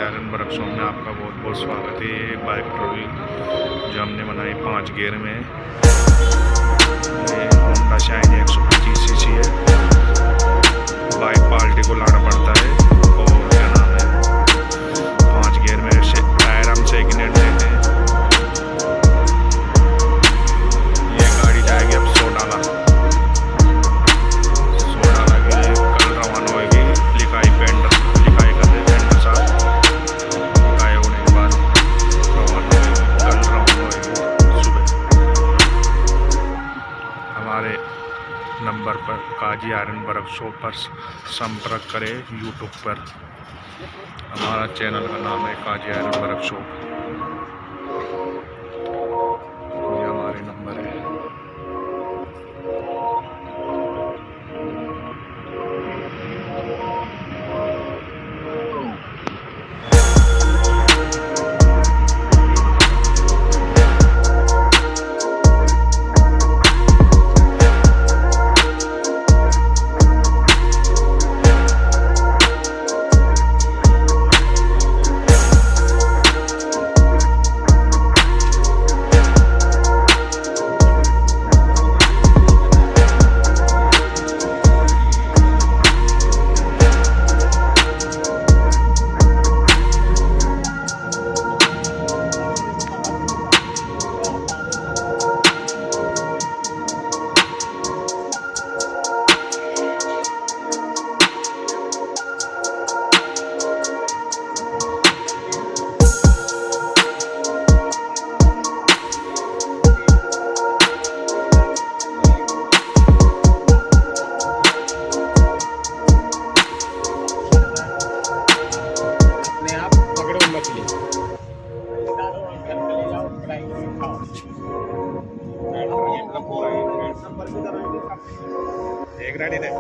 Iron workshop में आपका बहुत बहुत स्वागत है। ये बाइक ट्रॉली जो हमने बनाई 5 गियर में, ये होंडा शाइन 125 सीसी है। बाइक पार्टी को लाना पड़ता है और क्या नाम है 5 गियर में टायर हम सेकंड हैंड देते हैं। ये गाड़ी जाएगी अब सोडाला के लिए, कल रवाना होगी। लिखाई कर रहे पेंटर साहब, लिखाई होने के बाद रवाना होगी, कल रवाना होगी सुबह। हमारे नंबर पर काजी आयरन वर्कशॉप पर संपर्क करें। यूट्यूब पर हमारा चैनल का नाम है काजी आयरन वर्कशॉप। ये हमारे नंबर है। एक गाड़ी दे।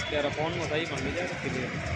तेरा फोन में सही बन गया क्लियर।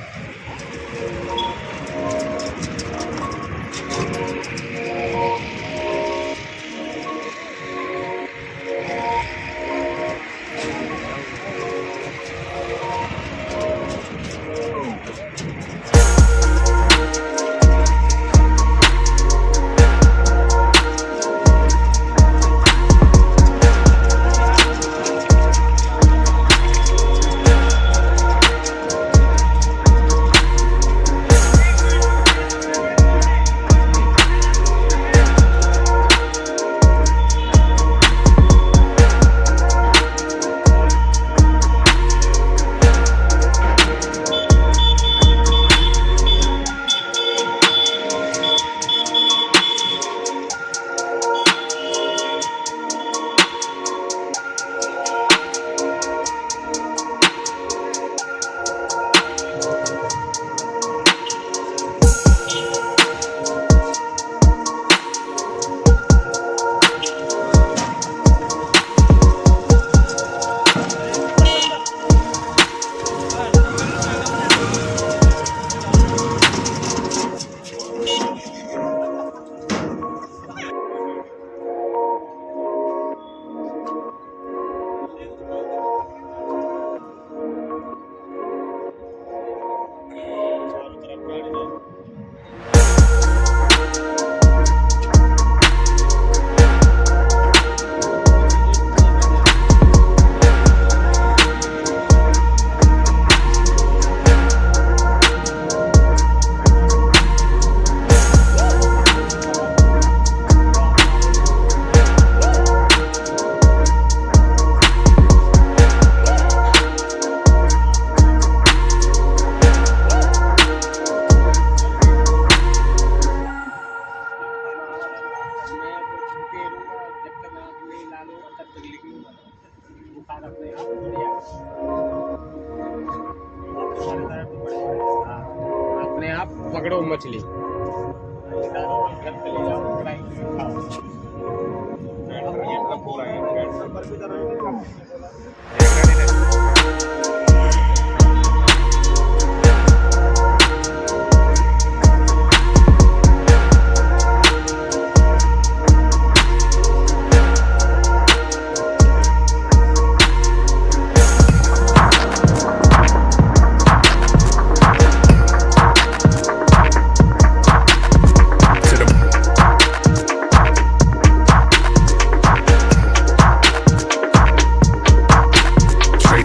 अपने आप पकड़ो मछली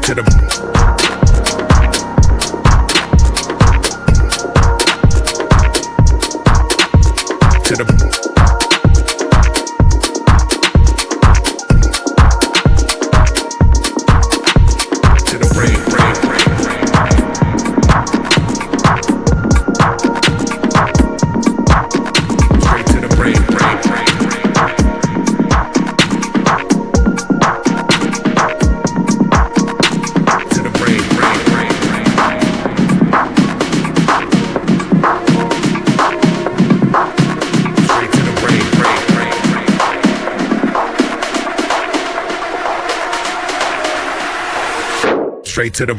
to the to the to the brain, brain, brain, straight to the brain, brain, brain, to the brain, brain, brain, straight to the brain, brain, brain, straight to the